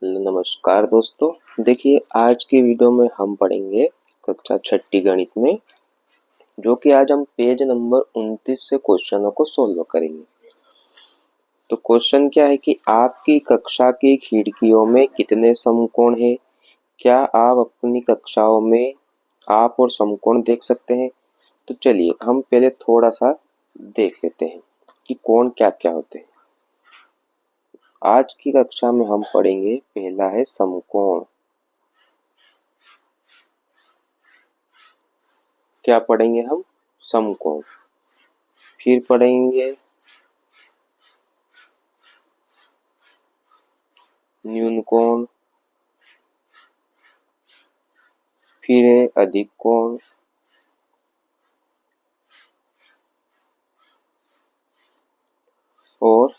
नमस्कार दोस्तों। देखिए, आज की वीडियो में हम पढ़ेंगे कक्षा छठी गणित में, जो कि आज हम पेज नंबर 29 से क्वेश्चनों को सोल्व करेंगे। तो क्वेश्चन क्या है कि आपकी कक्षा की खिड़कियों में कितने समकोण हैं? क्या आप अपनी कक्षाओं में आप और समकोण देख सकते हैं? तो चलिए हम पहले थोड़ा सा देख लेते हैं कि कोण क्या क्या होते हैं। आज की कक्षा में हम पढ़ेंगे, पहला है समकोण। क्या पढ़ेंगे हम? समकोण। फिर पढ़ेंगे न्यून कोण, फिर है अधिक कोण, और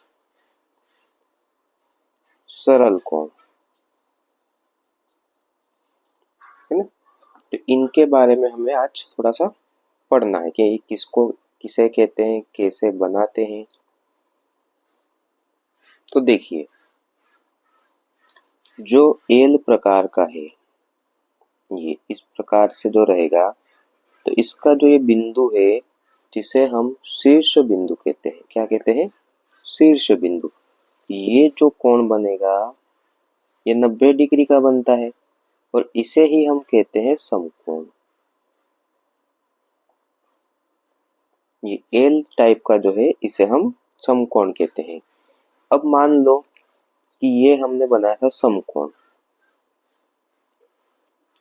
सरल कोण, है ना। तो इनके बारे में हमें आज थोड़ा सा पढ़ना है कि किसको किसे कहते हैं, कैसे बनाते हैं। तो देखिए, जो एल प्रकार का है, ये इस प्रकार से जो रहेगा, तो इसका जो ये बिंदु है, जिसे हम शीर्ष बिंदु कहते हैं। क्या कहते हैं? शीर्ष बिंदु। ये जो कोण बनेगा, ये 90 डिग्री का बनता है और इसे ही हम कहते हैं समकोण। ये एल टाइप का जो है, इसे हम समकोण कहते हैं। अब मान लो कि ये हमने बनाया था समकोण,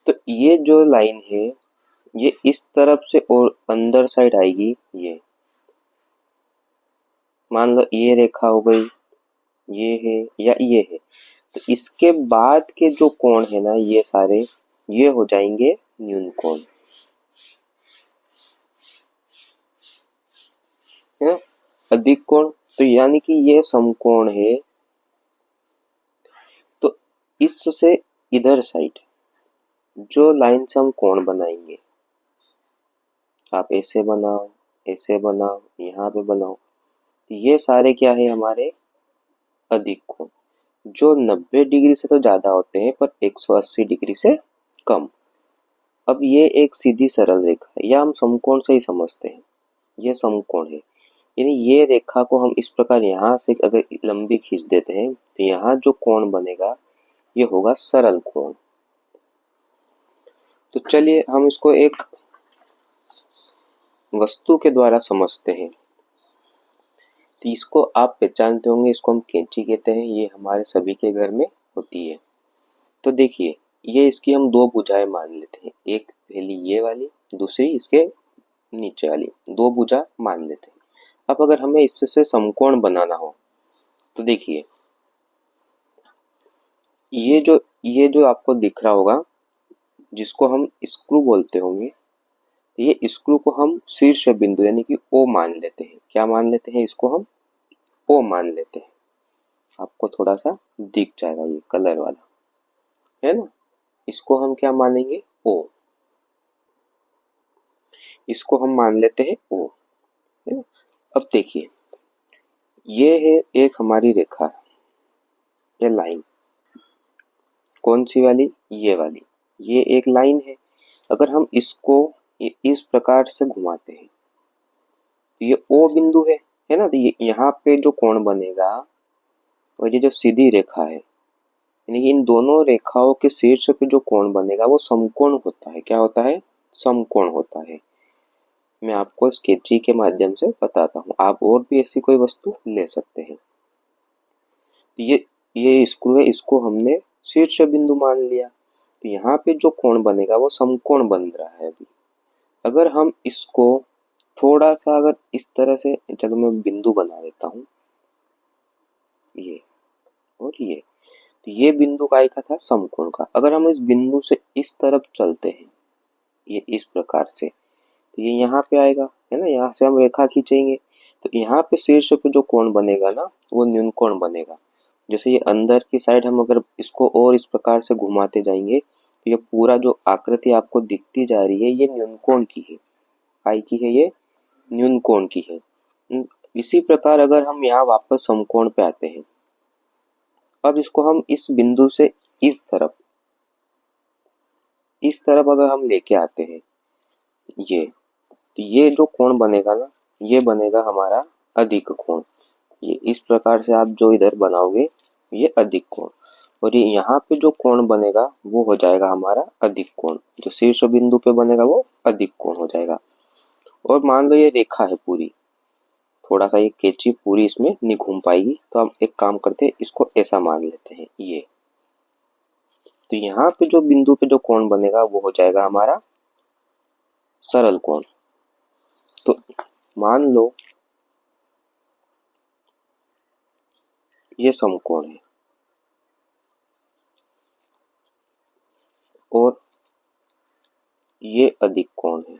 तो ये जो लाइन है, ये इस तरफ से और अंदर साइड आएगी। ये मान लो ये रेखा हो गई, ये है या ये है, तो इसके बाद के जो कोण है ना, ये सारे ये हो जाएंगे न्यून कोण, है। अधिक कोण, तो यानी कि ये समकोण है, तो इससे इधर साइड जो लाइन से हम कोण बनाएंगे, आप ऐसे बनाओ, ऐसे बनाओ, यहाँ पे बनाओ, तो ये सारे क्या है हमारे अधिक कोण, जो 90 डिग्री से तो ज्यादा होते हैं पर 180 डिग्री से कम। अब ये एक सीधी सरल रेखा है, या हम समकोण से ही समझते हैं, ये समकोण है। यानी ये रेखा को हम इस प्रकार यहाँ से अगर लंबी खींच देते हैं, तो यहाँ जो कोण बनेगा, ये होगा सरल कोण। तो चलिए हम इसको एक वस्तु के द्वारा समझते हैं। तो इसको आप पहचानते होंगे, इसको हम कैंची कहते हैं। ये हमारे सभी के घर में होती है। तो देखिए, ये इसकी हम दो भुजाएं मान लेते हैं, एक पहली ये वाली, दूसरी इसके नीचे वाली, दो भुजा मान लेते हैं। अब अगर हमें इससे समकोण बनाना हो, तो देखिए, ये जो आपको दिख रहा होगा, जिसको हम स्क्रू बोलते होंगे, ये स्क्रू को हम शीर्ष बिंदु यानी कि ओ मान लेते हैं। क्या मान लेते हैं? इसको हम ओ मान लेते हैं। आपको थोड़ा सा दिख जाएगा ये कलर वाला, है ना। इसको हम क्या मानेंगे? ओ। इसको हम मान लेते हैं ओ, है ना। अब देखिए, ये है एक हमारी रेखा, ये लाइन। कौन सी वाली? ये वाली। ये एक लाइन है। अगर हम इसको ये इस प्रकार से घुमाते हैं, तो ये ओ बिंदु है ना। तो ये यहाँ पे जो कोण बनेगा, और ये जो सीधी रेखा है, यानी कि इन दोनों रेखाओं के शीर्ष पे जो कोण बनेगा, वो समकोण होता है। क्या होता है? समकोण होता है। मैं आपको स्केची के माध्यम से बताता हूँ, आप और भी ऐसी कोई वस्तु ले सकते हैं। ये स्क्रू है, इसको हमने शीर्ष बिंदु मान लिया, तो यहाँ पे जो कोण बनेगा वो समकोण बन रहा है। अभी अगर हम इसको थोड़ा सा अगर इस तरह से, चलो मैं बिंदु बना देता हूँ, ये और ये, तो ये बिंदु काय का था? समकोण का। अगर हम इस बिंदु से इस तरफ चलते हैं, ये इस प्रकार से, तो ये यहाँ पे आएगा, है ना। यहाँ से हम रेखा खींचेंगे, तो यहाँ पे शीर्ष पे जो कोण बनेगा ना, वो न्यून कोण बनेगा। जैसे ये अंदर की साइड हम अगर इसको और इस प्रकार से घुमाते जाएंगे, तो ये पूरा जो आकृति आपको दिखती जा रही है, ये न्यून कोण की है। काय की है? ये न्यून कोण की है। इसी प्रकार अगर हम यहाँ वापस समकोण पे आते हैं, अब इसको हम इस बिंदु से इस तरफ अगर हम लेके आते हैं ये, तो ये जो कोण बनेगा ना, ये बनेगा हमारा अधिक कोण। ये इस प्रकार से आप जो इधर बनाओगे ये अधिक कोण, और ये यहाँ पे जो कोण बनेगा वो हो जाएगा हमारा अधिक कोण। जो शीर्ष बिंदु पे बनेगा वो अधिक कोण हो जाएगा। और मान लो ये रेखा है पूरी, थोड़ा सा ये कैंची पूरी इसमें नहीं घूम पाएगी, तो हम एक काम करते हैं, इसको ऐसा मान लेते हैं ये। तो यहाँ पे जो बिंदु पे जो कोण बनेगा वो हो जाएगा हमारा सरल कोण। तो मान लो ये समकोण है और ये अधिक कोण है।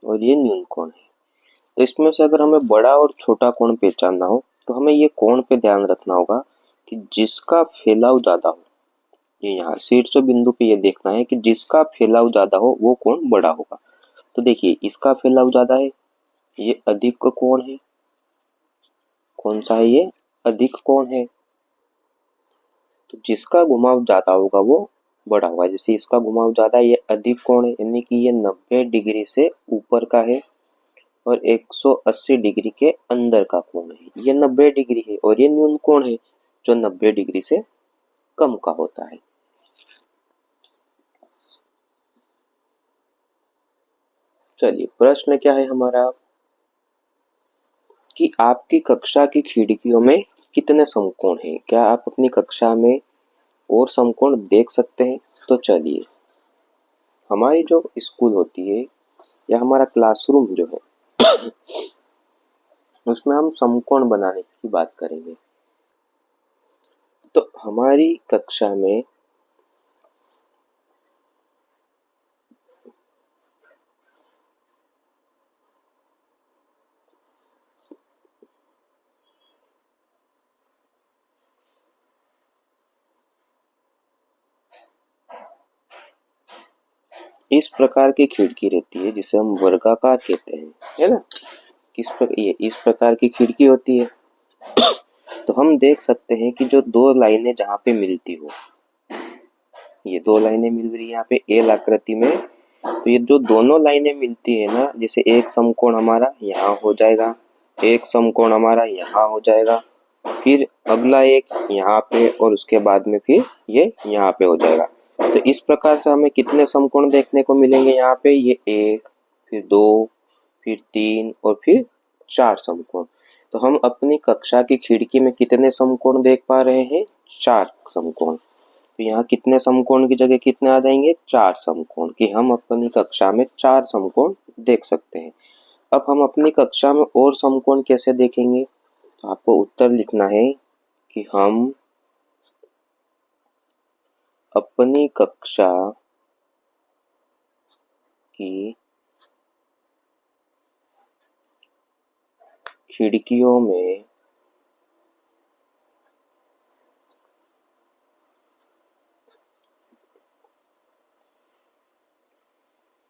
और ये न्यून कोण है। तो इसमें से अगर हमें बड़ा और छोटा कोण पहचानना हो तो हमें ये कोण पे ध्यान रखना होगा कि जिसका फैलाव ज्यादा हो, ये यहाँ शीर्ष बिंदु पे ये देखना है कि जिसका फैलाव ज्यादा हो वो कोण बड़ा होगा। तो देखिए इसका फैलाव ज्यादा है, ये अधिक कोण है। कौन सा है ये? अधिक कोण है। तो जिसका घुमाव ज्यादा होगा वो बड़ा होगा। जैसे इसका घुमाव ज्यादा है, ये अधिक कोण है, यानी कि ये 90 डिग्री से ऊपर का है और 180 डिग्री के अंदर का कोण है। ये 90 डिग्री है और ये न्यून कोण है जो 90 डिग्री से कम का होता है। चलिए प्रश्न क्या है हमारा कि आपकी कक्षा की खिड़कियों में कितने समकोण हैं? क्या आप अपनी कक्षा में और समकोण देख सकते हैं? तो चलिए, हमारी जो स्कूल होती है या हमारा क्लासरूम जो है उसमें हम समकोण बनाने की बात करेंगे। तो हमारी कक्षा में इस प्रकार की खिड़की रहती है जिसे हम वर्गाकार कहते हैं, है ना। ये इस प्रकार की खिड़की होती है। तो हम देख सकते हैं कि जो दो लाइनें जहाँ पे मिलती हो, ये दो लाइनें मिल रही है यहाँ पे एल आकृति में। तो ये जो दोनों लाइनें मिलती है ना, जैसे एक समकोण हमारा यहाँ हो जाएगा, एक समकोण हमारा यहाँ हो जाएगा, फिर अगला एक यहाँ पे और उसके बाद में फिर ये यहाँ पे हो जाएगा। तो इस प्रकार से हमें कितने समकोण देखने को मिलेंगे यहाँ पे? ये एक, फिर दो, फिर तीन और फिर चार समकोण। तो हम अपनी कक्षा की खिड़की में कितने समकोण देख पा रहे हैं? चार समकोण। तो यहाँ कितने समकोण की जगह कितने आ जाएंगे? चार समकोण, कि हम अपनी कक्षा में चार समकोण देख सकते हैं। अब हम अपनी कक्षा में और समकोण कैसे देखेंगे? तो आपको उत्तर लिखना है कि हम अपनी कक्षा की खिड़कियों में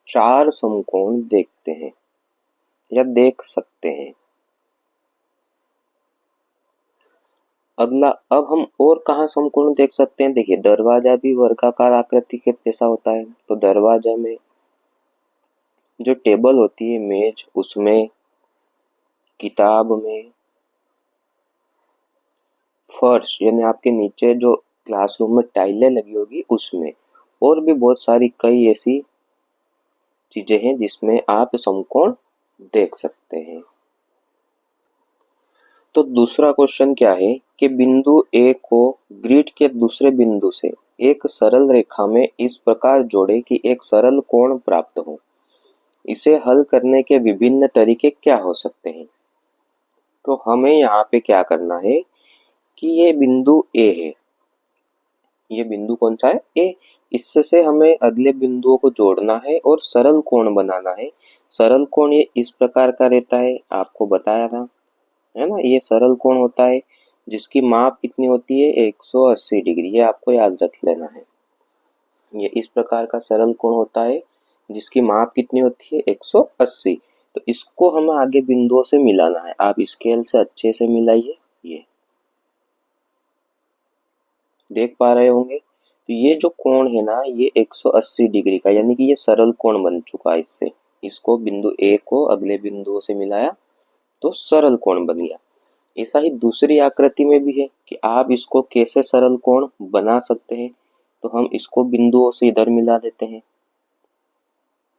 चार समकोण देखते हैं या देख सकते हैं। अगला, अब हम और कहाँ समकोण देख सकते हैं? देखिए दरवाजा भी वर्गाकार आकृति के जैसा होता है। तो दरवाजा में जो टेबल होती है, मेज, उसमें, किताब में, फर्श यानी आपके नीचे जो क्लासरूम में टाइलें लगी होगी उसमें, और भी बहुत सारी कई ऐसी चीजें हैं जिसमें आप समकोण देख सकते हैं। तो दूसरा क्वेश्चन क्या है कि बिंदु ए को ग्रिड के दूसरे बिंदु से एक सरल रेखा में इस प्रकार जोड़े कि एक सरल कोण प्राप्त हो। इसे हल करने के विभिन्न तरीके क्या हो सकते हैं? तो हमें यहाँ पे क्या करना है कि ये बिंदु ए है, ये बिंदु कौन सा है? ए। इससे से हमें अगले बिंदुओं को जोड़ना है और सरल कोण बनाना है। सरल कोण ये इस प्रकार का रहता है, आपको बताया था, है ना। ये सरल कोण होता है जिसकी माप कितनी होती है 180 डिग्री, ये आपको याद रख लेना है। ये इस प्रकार का सरल कोण होता है जिसकी माप कितनी होती है 180। तो इसको हमें आगे बिंदुओं से मिलाना है, आप स्केल से अच्छे से मिलाइए। ये देख पा रहे होंगे। तो ये जो कोण है ना ये 180 डिग्री का, यानी कि ये सरल कोण बन चुका है। इससे इसको बिंदु ए को अगले बिंदुओं से मिलाया तो सरल कोण बन गया। ऐसा ही दूसरी आकृति में भी है कि आप इसको कैसे सरल कोण बना सकते हैं। तो हम इसको बिंदुओं से इधर मिला देते हैं।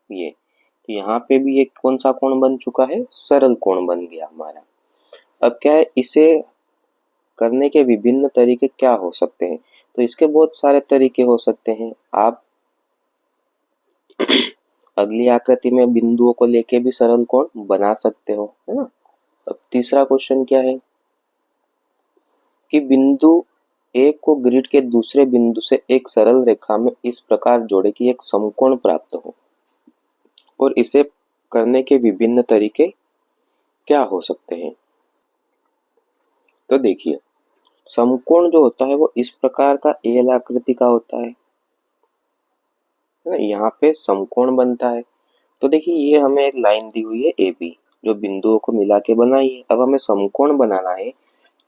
ये तो यहाँ पे भी एक कौन सा कोण बन चुका है, सरल कोण बन गया हमारा। अब क्या है, इसे करने के विभिन्न तरीके क्या हो सकते हैं। तो इसके बहुत सारे तरीके हो सकते हैं। आप अगली आकृति में बिंदुओं को लेके भी सरल कोण बना सकते हो, है ना। अब तीसरा क्वेश्चन क्या है कि बिंदु एक को ग्रिड के दूसरे बिंदु से एक सरल रेखा में इस प्रकार जोड़े कि एक समकोण प्राप्त हो, और इसे करने के विभिन्न तरीके क्या हो सकते हैं। तो देखिए, समकोण जो होता है वो इस प्रकार का एल आकृति का होता है ना। यहाँ पे समकोण बनता है। तो देखिए, ये हमें एक लाइन दी हुई है ए बी, जो बिंदुओं को मिला के बनाई है। अब हमें समकोण बनाना है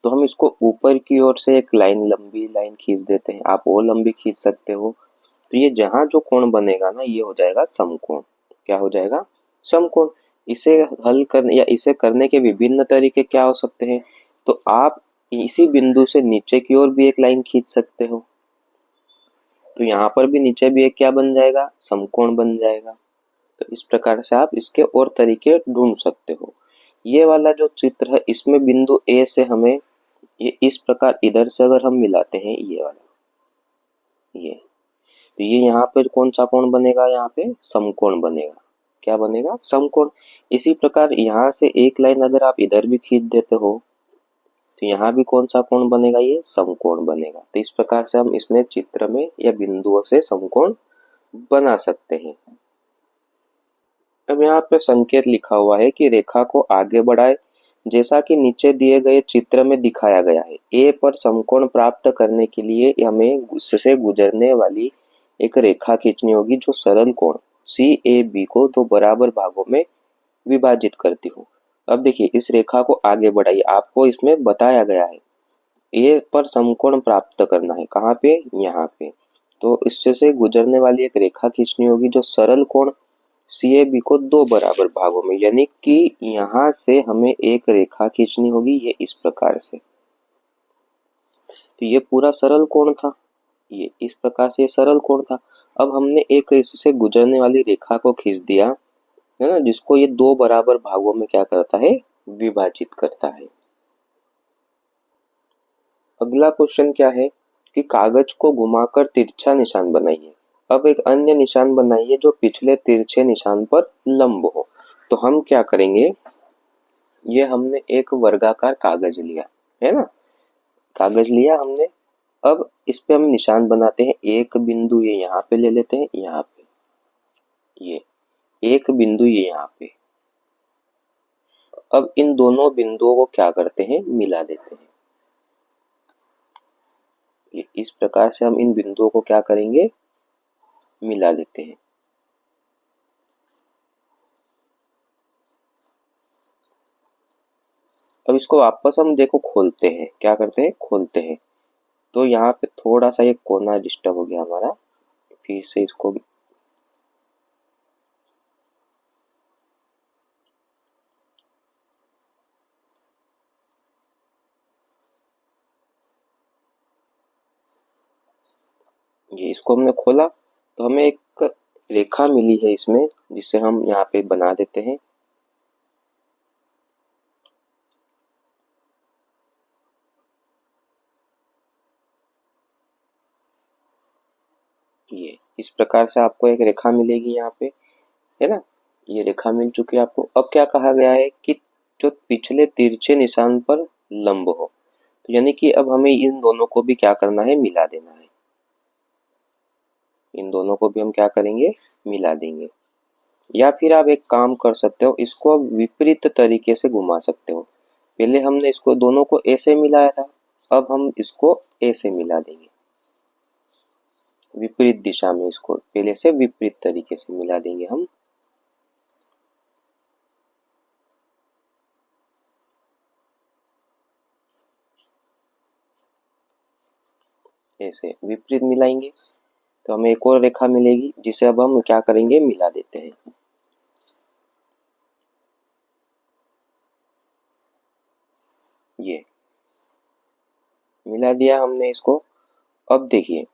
तो हम इसको ऊपर की ओर से एक लाइन, लंबी लाइन खींच देते हैं। आप और लंबी खींच सकते हो। तो ये जहां जो कोण बनेगा ना ये हो जाएगा समकोण। क्या हो जाएगा, समकोण। इसे हल करने या इसे करने के विभिन्न तरीके क्या हो सकते हैं। तो आप इसी बिंदु से नीचे की ओर भी एक लाइन खींच सकते हो। तो यहाँ पर भी नीचे भी एक क्या बन जाएगा, समकोण बन जाएगा। तो इस प्रकार से आप इसके और तरीके ढूंढ सकते हो। ये वाला जो चित्र है इसमें बिंदु ए से हमें ये इस प्रकार इधर से अगर हम मिलाते हैं ये वाला, ये तो ये यहाँ पर कौन सा कोण बनेगा, यहाँ पे समकोण बनेगा। क्या बनेगा, समकोण। इसी प्रकार यहाँ से एक लाइन अगर आप इधर भी खींच देते हो तो यहाँ भी कौन सा कोण बनेगा, ये समकोण बनेगा। तो इस प्रकार से हम इसमें चित्र में या बिंदुओं से समकोण बना सकते हैं। अब यहाँ पे संकेत लिखा हुआ है कि रेखा को आगे बढ़ाए जैसा कि नीचे दिए गए चित्र में दिखाया गया है। ए पर समकोण प्राप्त करने के लिए हमें उससे गुजरने वाली एक रेखा खींचनी होगी जो सरल कोण सी ए बी को दो बराबर भागों में विभाजित करती हो। अब देखिए, इस रेखा को आगे बढ़ाइए, आपको इसमें बताया गया है ए पर समकोण प्राप्त करना है। कहाँ पे, यहाँ पे। तो इससे से गुजरने वाली एक रेखा खींचनी होगी जो सरल कोण सी ए बी को दो बराबर भागों में, यानी कि यहाँ से हमें एक रेखा खींचनी होगी ये इस प्रकार से। तो ये पूरा सरल कोण था, ये इस प्रकार से ये सरल कोण था। अब हमने एक इससे गुजरने वाली रेखा को खींच दिया है ना, जिसको ये दो बराबर भागों में क्या करता है, विभाजित करता है। अगला क्वेश्चन क्या है कि कागज को घुमाकर तिरछा निशान बनाइए। अब एक अन्य निशान बनाइए जो पिछले तिरछे निशान पर लंब हो। तो हम क्या करेंगे, ये हमने एक वर्गाकार कागज लिया है ना, कागज लिया हमने। अब इस पे हम निशान बनाते हैं। एक बिंदु ये यहाँ पे ले लेते हैं, यहाँ पे ये एक बिंदु ये यहाँ पे। अब इन दोनों बिंदुओं को क्या करते हैं, मिला देते हैं। ये इस प्रकार से हम इन बिंदुओं को क्या करेंगे, मिला देते हैं। अब इसको वापस हम देखो खोलते हैं, क्या करते हैं, खोलते हैं। तो यहाँ पे थोड़ा सा ये कोना डिस्टर्ब हो गया हमारा, फिर से इसको ये इसको हमने खोला तो हमें एक रेखा मिली है इसमें, जिसे हम यहाँ पे बना देते हैं। ये इस प्रकार से आपको एक रेखा मिलेगी यहाँ पे, है ना। ये रेखा मिल चुकी है आपको। अब क्या कहा गया है कि जो पिछले तिरछे निशान पर लंब हो। तो यानी कि अब हमें इन दोनों को भी क्या करना है, मिला देना है। इन दोनों को भी हम क्या करेंगे, मिला देंगे। या फिर आप एक काम कर सकते हो, इसको विपरीत तरीके से घुमा सकते हो। पहले हमने इसको दोनों को ऐसे मिलाया था, अब हम इसको ए से मिला देंगे, विपरीत दिशा में, इसको पहले से विपरीत तरीके से मिला देंगे हम। ऐसे विपरीत मिलाएंगे तो हमें एक और रेखा मिलेगी, जिसे अब हम क्या करेंगे, मिला देते हैं। ये मिला दिया हमने इसको। अब देखिए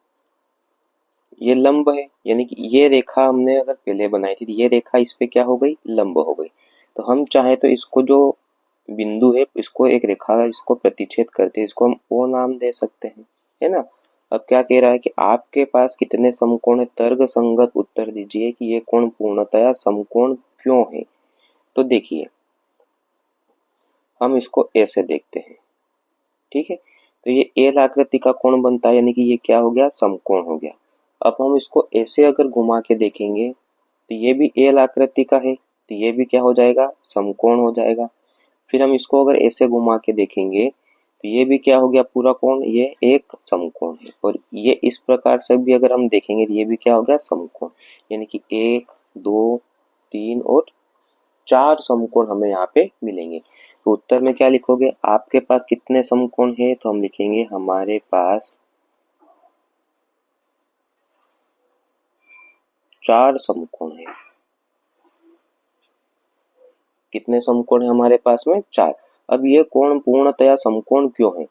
ये लंब है, यानी कि ये रेखा हमने अगर पहले बनाई थी तो ये रेखा इस पे क्या हो गई, लंब हो गई। तो हम चाहे तो इसको जो बिंदु है, इसको एक रेखा, इसको प्रतिच्छेद करते हैं, इसको हम ओ नाम दे सकते हैं, है ना। अब क्या कह रहा है कि आपके पास कितने समकोण है, तर्क संगत उत्तर दीजिए कि ये कोण पूर्णतया समकोण क्यों है। तो देखिए हम इसको ऐसे देखते हैं, ठीक है। तो ये एल आकृति का कोण बनता है, यानी कि ये क्या हो गया, समकोण हो गया। अब हम इसको ऐसे अगर घुमा के देखेंगे तो ये भी एल आकृति का है, तो ये भी क्या हो जाएगा, समकोण हो जाएगा। फिर हम इसको अगर ऐसे घुमा के देखेंगे तो ये भी क्या हो गया, पूरा कोण, ये एक समकोण है। और ये इस प्रकार से भी अगर हम देखेंगे तो ये भी क्या हो गया, समकोण। यानी कि एक, दो, तीन और चार समकोण हमें यहाँ पे मिलेंगे। तो उत्तर में क्या लिखोगे, आपके पास कितने समकोण है, तो हम लिखेंगे हमारे पास चार समकोण है। कितने समकोण है हमारे पास में, चार। अब ये कोण पूर्णतया समकोण क्यों है,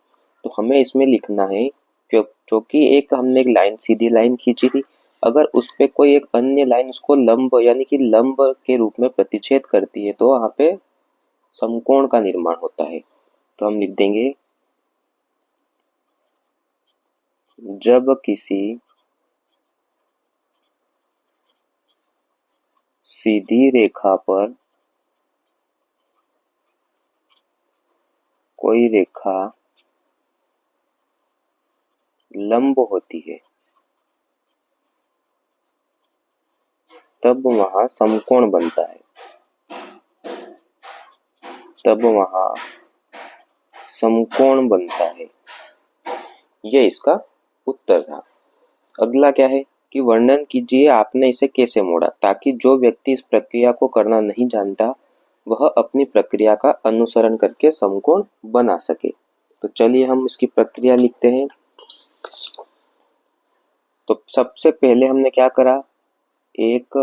तो हमें इसमें लिखना है क्योंकि एक हमने एक लाइन, सीधी लाइन खींची थी, अगर उस पे कोई एक अन्य लाइन उसको लंब यानी कि लंब के रूप में प्रतिच्छेद करती है तो वहां पे समकोण का निर्माण होता है। तो हम लिख देंगे, जब किसी सीधी रेखा पर कोई रेखा लंब होती है तब वहां समकोण बनता है, तब वहां समकोण बनता है। ये इसका उत्तर था। अगला क्या है कि वर्णन कीजिए आपने इसे कैसे मोड़ा, ताकि जो व्यक्ति इस प्रक्रिया को करना नहीं जानता वह अपनी प्रक्रिया का अनुसरण करके समकोण बना सके। तो चलिए हम इसकी प्रक्रिया लिखते हैं। तो सबसे पहले हमने क्या करा, एक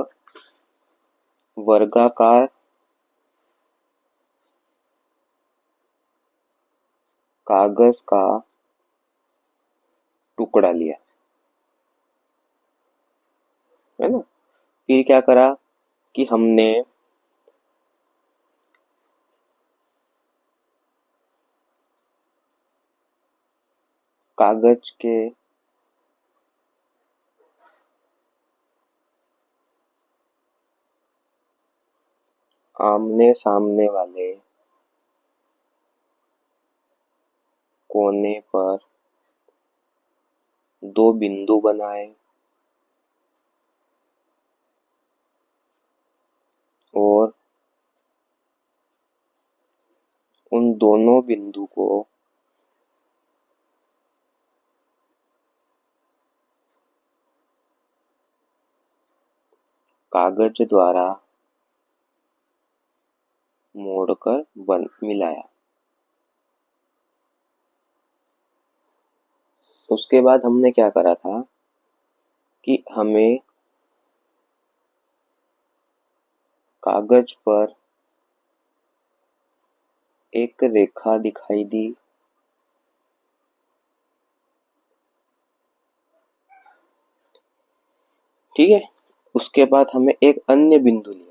वर्गाकार कागज का टुकड़ा लिया, है ना। फिर क्या करा कि हमने कागज के आमने सामने वाले कोने पर दो बिंदु बनाए और उन दोनों बिंदु को कागज द्वारा मोड़कर बन मिलाया। उसके बाद हमने क्या करा था कि हमें कागज पर एक रेखा दिखाई दी, ठीक है। उसके बाद हमें एक अन्य बिंदु लिया,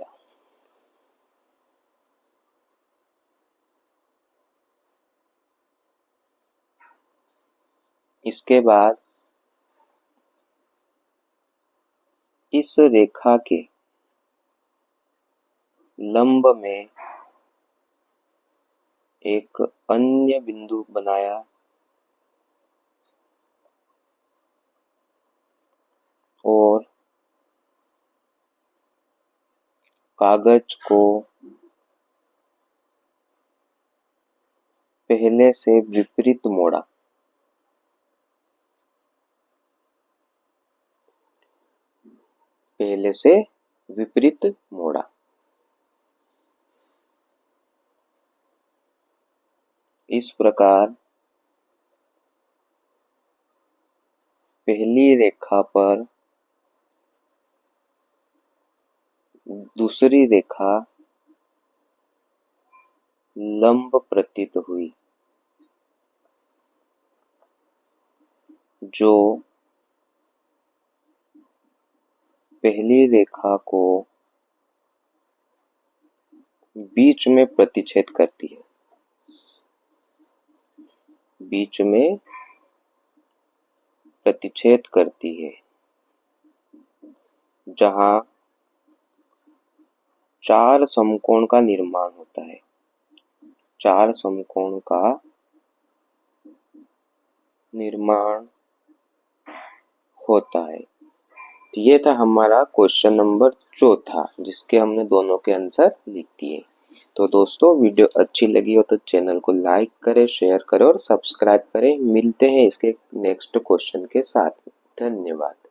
इसके बाद इस रेखा के लंब में एक अन्य बिंदु बनाया और कागज को पहले से विपरीत मोड़ा। पहले से विपरीत मोड़ा। इस प्रकार पहली रेखा पर दूसरी रेखा लंब प्रतीत हुई, जो पहली रेखा को बीच में प्रतिच्छेद करती है, बीच में प्रतिच्छेद करती है, जहां 4 समकोण का निर्माण होता है, 4 समकोण का निर्माण होता है। तो ये था हमारा क्वेश्चन नंबर 4, जिसके हमने दोनों के आंसर लिख दिए। तो दोस्तों, वीडियो अच्छी लगी हो तो चैनल को लाइक करें, शेयर करें और सब्सक्राइब करें। मिलते हैं इसके नेक्स्ट क्वेश्चन के साथ। धन्यवाद।